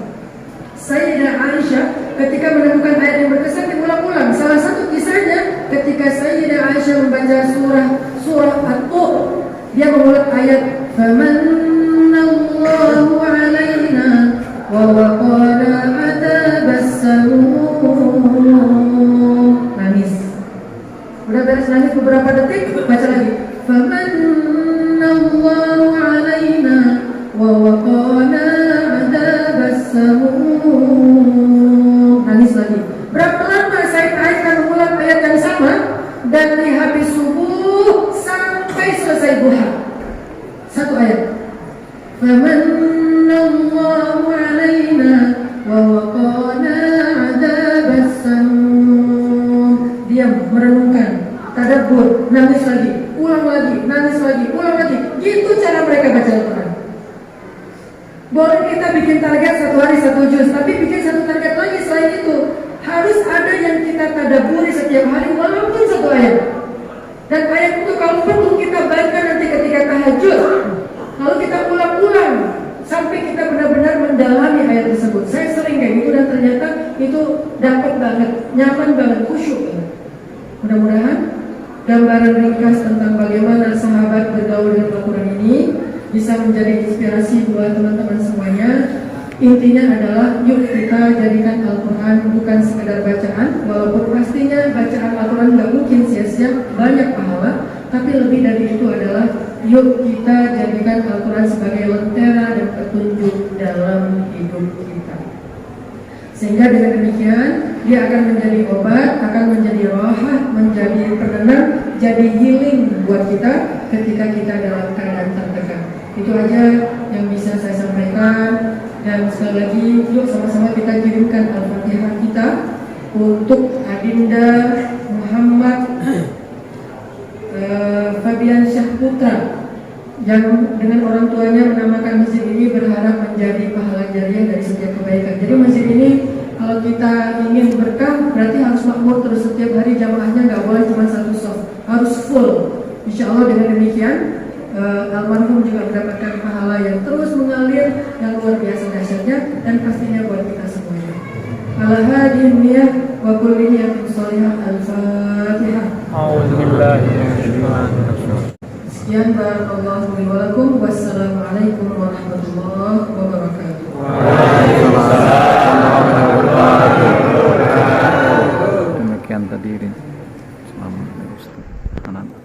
Sayyidah Aisyah ketika menemukan ayat yang berkesan diulang-ulang. Salah satu kisahnya ketika Sayyidah Aisyah membaca surah At-Tur, dia mengulang ayat Famanallahu alaina wa waqana adabas samum. Nangis. Udah beres nangis beberapa detik, baca lagi Famanallahu alaina wa waqana adabas samum. Nangis lagi. Berapa lama saya akan mengulang ayat yang sama dan di habis subuh sampai selesai duha. Satu ayat. Famanallahu alaina wa waqana adabas samum. Diam, merenungkan, tadabbur, nangis lagi, ulang lagi, nangis lagi, ulang lagi. Gitu cara mereka baca Al-Quran. Boleh kita bikin target satu hari satu juz, tapi bikin satu target lagi selain itu. Harus ada yang kita tadabburi setiap hari walaupun satu ayat. Dan ayat itu kalau perlu kita baca nanti ketika tahajud. Lalu kita ulang-ulang sampai kita benar-benar mendalami ayat tersebut. Saya sering kayak gitu dan ternyata itu dapat banget, nyaman banget, khusyuk banget. Mudah-mudahan gambaran ringkas tentang bagaimana sahabat bergaul dengan Al-Quran ini bisa menjadi inspirasi buat teman-teman semuanya. Intinya adalah yuk kita jadikan Al-Quran bukan sekedar bacaan, walaupun pastinya bacaan Al-Quran nggak mungkin sia-sia, banyak pahala. Tapi lebih dari itu adalah yuk kita jadikan Al-Quran sebagai lentera dan petunjuk dalam hidup kita. Sehingga dengan demikian dia akan menjadi obat, akan menjadi rohah, menjadi penenang, jadi healing buat kita ketika kita dalam keadaan tertekan. Itu aja yang bisa saya sampaikan. Dan sekali lagi yuk sama-sama kita kirimkan Al-Fatihah kita untuk Adinda Muhammad Fabian Syahputra yang dengan orang tuanya menamakan masjid ini berharap menjadi pahala jariah dari setiap kebaikan. Jadi masjid ini kalau kita ingin berkah berarti harus makmur terus, setiap hari jamaahnya nggak boleh cuma satu soft, harus full. Insya Allah dengan demikian almarhum juga mendapatkan pahala yang terus mengalir yang luar biasa dahsyatnya dan pastinya buat kita semuanya. Al-Hadin niyah wa kulli niyatin shalihah. Al-Fatihah. A'udzubillahi minasyaitonir. Sekian, barakallahu li wa lakum. Wassalamualaikum warahmatullahi wabarakatuh. Waalaikumsalam warahmatullahi wabarakatuh. Demikian tadi. Selamat Ustaz.